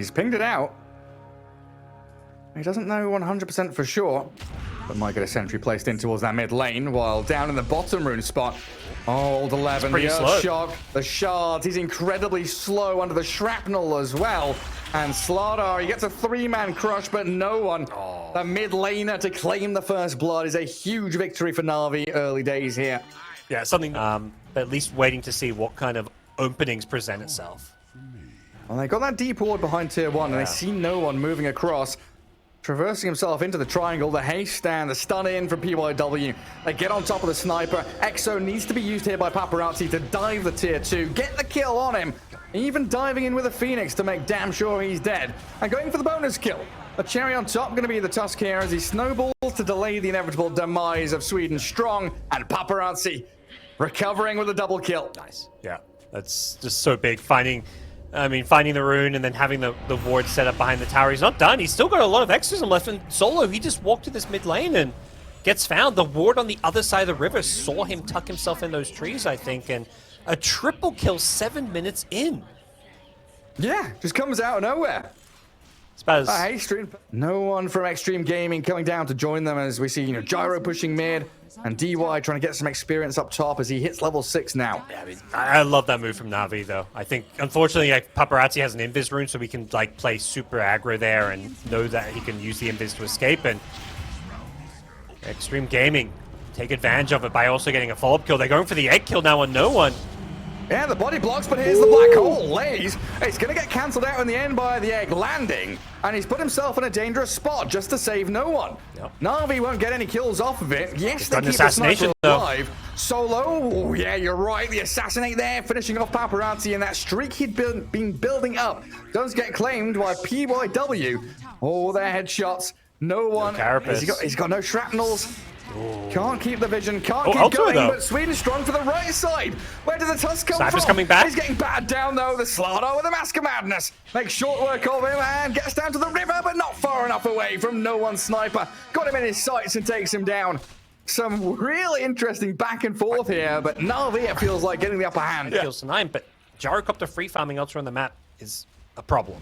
He's pinged it out. He doesn't know 100% for sure, but might get a sentry placed in towards that mid lane, while down in the bottom rune spot, old 11, the Earth Shock, the shards, he's incredibly slow under the shrapnel as well. And Slardar, he gets a 3-man crush, but no one. The mid laner to claim the first blood is a huge victory for Navi early days here. Yeah, something, at least waiting to see what kind of openings present itself. Well, they got that deep ward behind tier 1, and they see no one moving across. Traversing himself into the triangle, the haste and the stun in from PYW. They get on top of the sniper. Exo needs to be used here by Paparazzi to dive the tier 2, get the kill on him. Even diving in with a Phoenix to make damn sure he's dead. And going for the bonus kill. The cherry on top going to be the Tusk here as he snowballs to delay the inevitable demise of Sweden Strong. And Paparazzi recovering with a double kill. Nice. Yeah, that's just so big. Finding the rune and then having the ward set up behind the tower. He's not done. He's still got a lot of exorcism left. And Solo, he just walked to this mid lane and gets found. The ward on the other side of the river saw him tuck himself in those trees, I think. And a triple kill 7 minutes in. Yeah, just comes out of nowhere. Hey, no one from Xtreme Gaming coming down to join them as we see, Gyro pushing mid and DY trying to get some experience up top as he hits level 6 now. Yeah, I love that move from Navi though. I think unfortunately Paparazzi has an invis rune, so we can play super aggro there and know that he can use the invis to escape. And Xtreme Gaming take advantage of it by also getting a follow-up kill. They're going for the egg kill now on no one. Yeah, the body blocks, but here's the black hole. Lays. It's going to get cancelled out in the end by the egg landing, and he's put himself in a dangerous spot just to save no one. Yep. Navi won't get any kills off of it. Yes, they keep the sniper alive. Solo, yeah, you're right. The assassinate there, finishing off Paparazzi, and that streak he'd been building up does get claimed by PYW. Oh, their headshots. No one. He's got no shrapnels. Ooh. Can't keep the vision, can't keep going, but Sweden Strong for the right side. Where did the Tusk come from? Coming back. He's getting battered down though. The Slardar with a Mask of Madness makes short work of him and gets down to the river, but not far enough away from no one sniper. Got him in his sights and takes him down. Some really interesting back and forth here, but Navi, it feels like getting the upper hand. Kills to 9, but Gyrocopter free farming elsewhere on the map is a problem.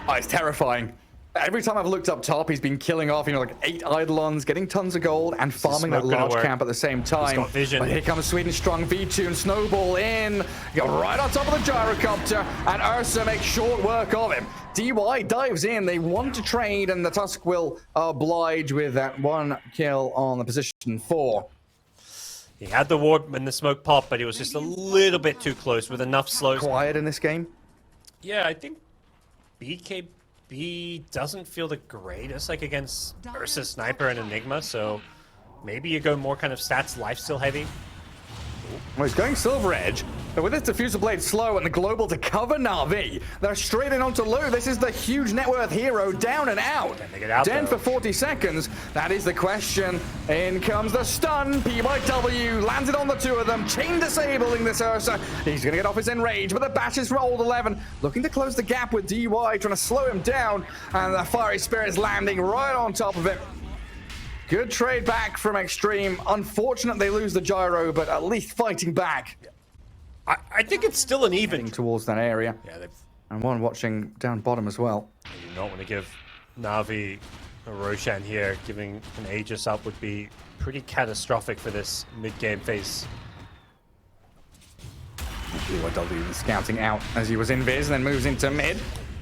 Oh, it's terrifying. Every time I've looked up top, he's been killing off, like 8 Eidolons, getting tons of gold, and farming that large camp at the same time. He's got vision. But here comes Sweden Strong, V2, and Snowball in. Got right on top of the Gyrocopter, and Ursa makes short work of him. DY dives in, they want to trade, and the Tusk will oblige with that 1 kill on the position 4. He had the ward in the smoke pop, but he was just a little bit too close with enough slows. Quiet in this game? Yeah, I think BKB doesn't feel the greatest against Ursa Sniper and Enigma, so maybe you go more kind of stats lifesteal heavy. Well, he's going Silver Edge, but with his Diffuser Blade slow and the Global to cover Navi, they're straight in onto Lou. This is the huge net worth hero down and out. Den for 40 seconds. That is the question. In comes the stun. PYW landed on the 2 of them, chain disabling this Ursa. He's going to get off his enrage, but the bash is rolled 11. Looking to close the gap with DY, trying to slow him down, and the Fiery Spirit's landing right on top of it. Good trade back from Xtreme. Unfortunate they lose the Gyro, but at least fighting back. I think it's still an even. Towards that area. Yeah, and one watching down bottom as well. You do not want to give Navi a Roshan here. Giving an Aegis up would be pretty catastrophic for this mid-game phase. PYW scouting out as he was in Viz, then moves into mid.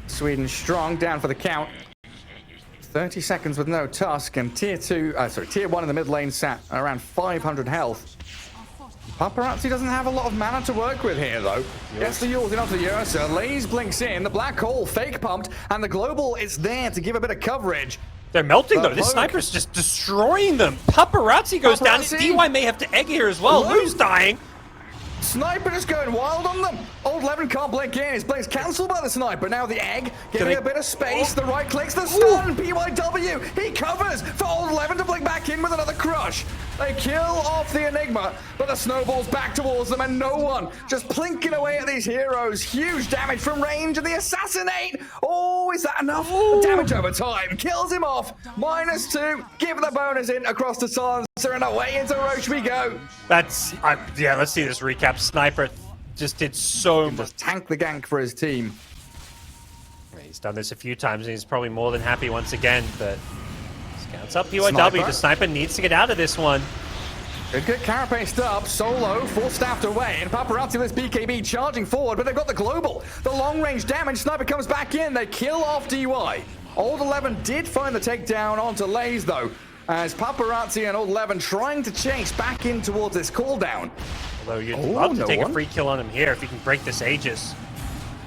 Sweden Strong down for the count. 30 seconds with no Tusk, and tier 1 in the mid lane sat around 500 health. Paparazzi doesn't have a lot of mana to work with here though. Gets the Yules in onto the Ursa, Lays blinks in, the black hole fake pumped, and the Global is there to give a bit of coverage. They're melting though, this sniper's just destroying them. Paparazzi goes down, DY may have to egg here as well, Lou's dying. Sniper just going wild on them. Old Levin can't blink in. His blink's cancelled by the sniper. Now the egg getting a bit of space. The right clicks the stun. PYW. He covers for Old Levin to blink back in with another crush. They kill off the Enigma, but the snowball's back towards them, and no one just plinking away at these heroes. Huge damage from range, and the assassinate. Oh, is that enough? Damage over time kills him off. -2. Give the bonus in across the silencer, and away into Roche we go. That's yeah. Let's see this recap. Sniper just did so much. Just tank the gank for his team. He's done this a few times, and he's probably more than happy once again, but scouts up PYW. Sniper. The sniper needs to get out of this one. Good carapaced up, Solo full staffed away, and Paparazzi with BKB charging forward, but they've got the global. The long range damage, Sniper comes back in, they kill off DY. Old 11 did find the takedown onto Lays though, as Paparazzi and Old 11 trying to chase back in towards this cooldown. Although you'd love to take a free kill on him here if you can break this Aegis.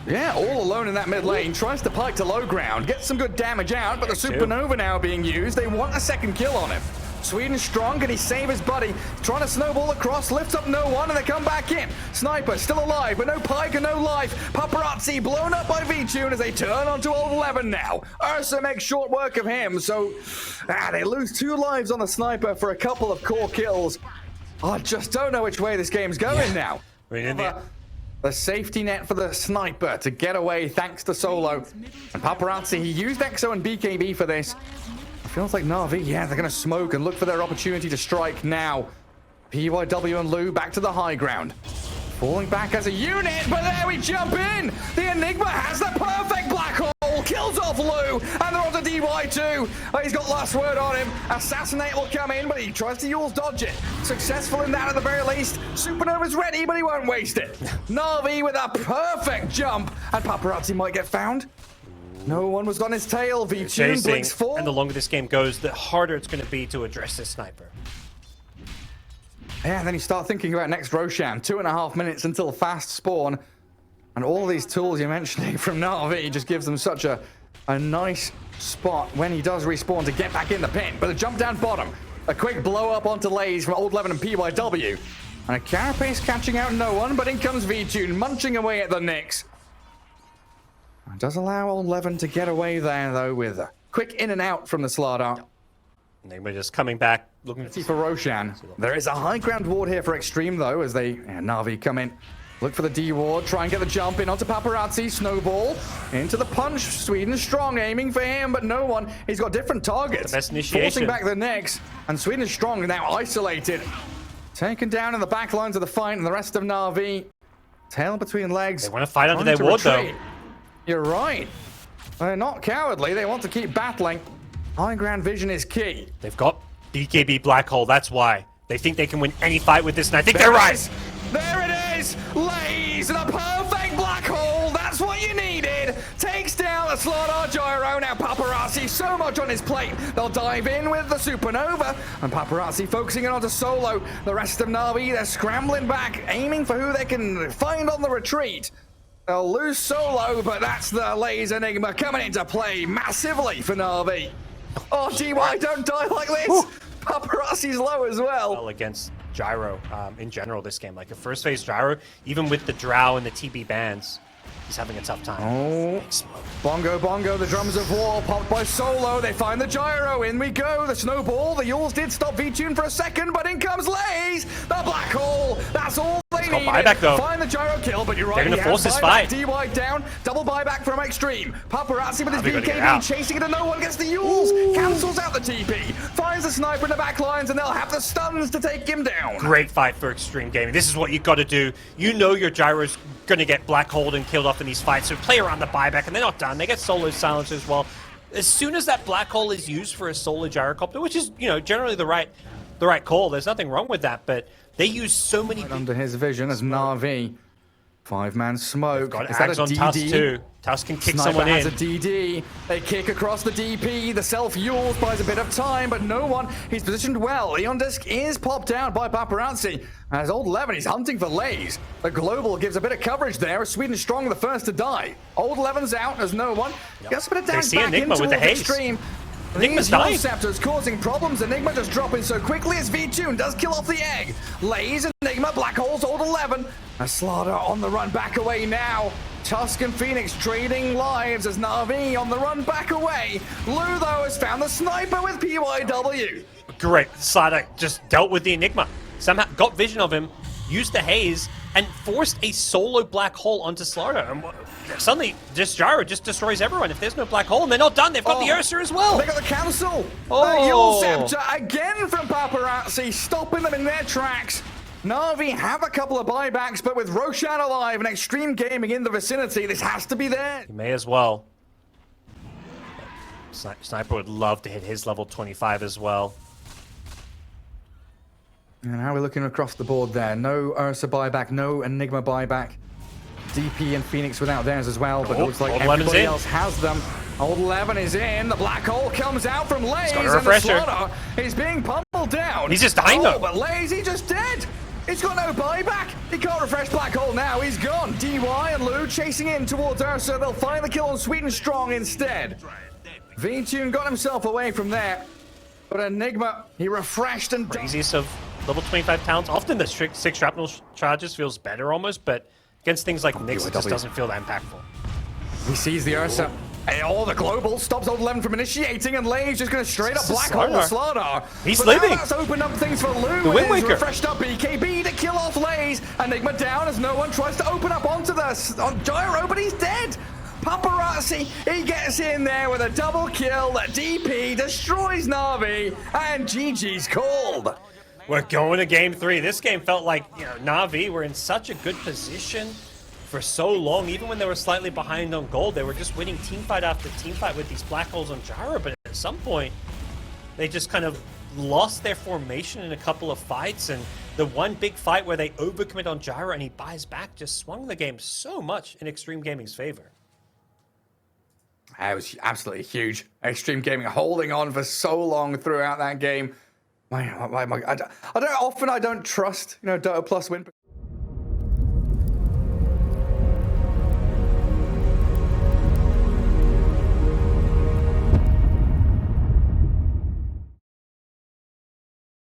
Yeah, all alone in that mid lane, tries to pike to low ground, gets some good damage out, but the Supernova now being used, they want a second kill on him. Sweden strong, can he save his buddy? Trying to snowball across, lifts up no one, and they come back in. Sniper still alive, but no pike and no life. Paparazzi blown up by V-Tune as they turn onto Old 11 now. Ursa makes short work of him, so they lose 2 lives on the Sniper for a couple of core kills. I just don't know which way this game's going now. The safety net for the Sniper to get away thanks to Solo. And Paparazzi, he used Exo and BKB for this. Feels like Navi, yeah, they're going to smoke and look for their opportunity to strike now. PYW and Lou back to the high ground. Falling back as a unit, but there we jump in! The Enigma has the perfect black hole, kills off Lou, and they're on to DY2. He's got last word on him. Assassinate will come in, but he tries to Yule's dodge it. Successful in that at the very least. Supernova's ready, but he won't waste it. Navi with a perfect jump, and Paparazzi might get found. No one was on his tail. V2 blinks full. And the longer this game goes, the harder it's going to be to address this Sniper. Yeah, and then you start thinking about next Roshan. 2.5 minutes until fast spawn. And all these tools you're mentioning from Navi just gives them such a nice spot when he does respawn to get back in the pin. But a jump down bottom. A quick blow up onto Lays from Old 11 and PYW. And a carapace catching out no one, but in comes V2 munching away at the Knicks. It does allow Old 11 to get away there, though, with a quick in and out from the Slardar. Enigma just coming back, looking for Roshan. There is a high ground ward here for Xtreme, though, as they, Navi come in. Look for the D ward, try and get the jump in onto Paparazzi. Snowball into the punch. Sweden strong, aiming for him, but no one. He's got different targets. The best initiation. Forcing back the Knicks, and Sweden strong now isolated. Taken down in the back lines of the fight, and the rest of Navi. Tail between legs. They want to fight under their ward, though. You're right. They're not cowardly. They want to keep battling. High ground vision is key. They've got BKB Black Hole. That's why. They think they can win any fight with this, and I think they're right. There it is. Lays in a perfect black hole. That's what you needed. Takes down the Slardar Gyro. Now Paparazzi, so much on his plate. They'll dive in with the Supernova. And Paparazzi focusing it onto Solo. The rest of Navi, they're scrambling back, aiming for who they can find on the retreat. They'll lose Solo, but that's the Lays Enigma coming into play massively for Navi. Oh, DY, don't die like this! Woo. Paparazzi's low as well. Against Gyro in general this game. Like a first phase Gyro, even with the Drow and the TB bans, he's having a tough time. Oh, bongo, bongo, the drums of war popped by Solo. They find the Gyro, in we go. The snowball, the Yules did stop V-Tune for a second, but in comes Lays. The black hole, that's all they needed. Buyback, though. Find the Gyro kill, but you're right. They're going to force this fight. DY down, double buyback from Xtreme. Paparazzi with his BKB chasing it and no one gets the Yules. Cancels out the TP. Finds the Sniper in the back lines and they'll have the stuns to take him down. Great fight for Xtreme Gaming. This is what you've got to do. You know your Gyro's going to get black holed and killed off in these fights, so play around the buyback, and they're not done. They get solo silenced as well. As soon as that black hole is used for a solo gyrocopter, which is, you know, generally the right call. There's nothing wrong with that, but they use so many... Under his vision as Navi. 5-man smoke. Got Ags on Tusk too. Tusk can kick someone in. Has a DD. They kick across the DP. The self-Yules buys a bit of time, but no one. He's positioned well. Eon Disc is popped out by Paparazzi. As Old 11, he's hunting for Lays. The Global gives a bit of coverage there. Sweden strong, the first to die. Old 11's out as no one. Gets a bit of damage back Enigma into with the haze. Xtreme. Enigma's dying. Scepters causing problems. Enigma just dropping so quickly as V-Tune does kill off the egg. Lays, Enigma, Black Holes, Old 11. A Slardar on the run back away now. Tusk and Phoenix trading lives as Navi on the run back away. Lou, though, has found the Sniper with PYW. Great. Slardar just dealt with the Enigma. Somehow got vision of him, used the haze, and forced a solo black hole onto Slardar. And suddenly, this Gyro just destroys everyone. If there's no black hole, and they're not done. They've got the Ursa as well. They got the cancel. Oh. Yule Scepter again from Paparazzi, stopping them in their tracks. Navi have a couple of buybacks, but with Roshan alive and Xtreme Gaming in the vicinity, this has to be there. You may as well. Sniper would love to hit his level 25 as well. And how are we looking across the board there? No Ursa buyback, no Enigma buyback. DP and Phoenix without theirs as well, but it looks like everybody else has them. Old 11 is in. The black hole comes out from Lays, and the Slaughter is being pummeled down. He's just dying though. But Lays, he's just dead. He's got no buyback. He can't refresh black hole now. He's gone. DY and Lou chasing in towards Ursa. They'll find the kill on Sweet and Strong instead. V-Tune got himself away from there, but Enigma, he refreshed and craziest of level 25 talents. Often the 6 shrapnel charges feels better almost, but against things like Nyx, it just doesn't feel that impactful. He sees the Ursa. Oh, the global stops Old 11 from initiating, and Lane's just going to straight up black hole the Slardar. He's but living. Now that's opened up things for Lou. The Wind Waker. Refreshed up BKB to kill off Lays. Enigma down as no one tries to open up onto the gyro, but he's dead. Paparazzi, he gets in there with a double kill. The DP destroys Navi, and GG's called. We're going to game 3. This game felt like, Navi were in such a good position for so long. Even when they were slightly behind on gold, they were just winning teamfight after teamfight with these black holes on gyro. But at some point, they just kind of lost their formation in a couple of fights. And the one big fight where they overcommit on gyro and he buys back just swung the game so much in Xtreme Gaming's favor. It was absolutely huge. Xtreme Gaming holding on for so long throughout that game. I don't trust, Dota Plus win.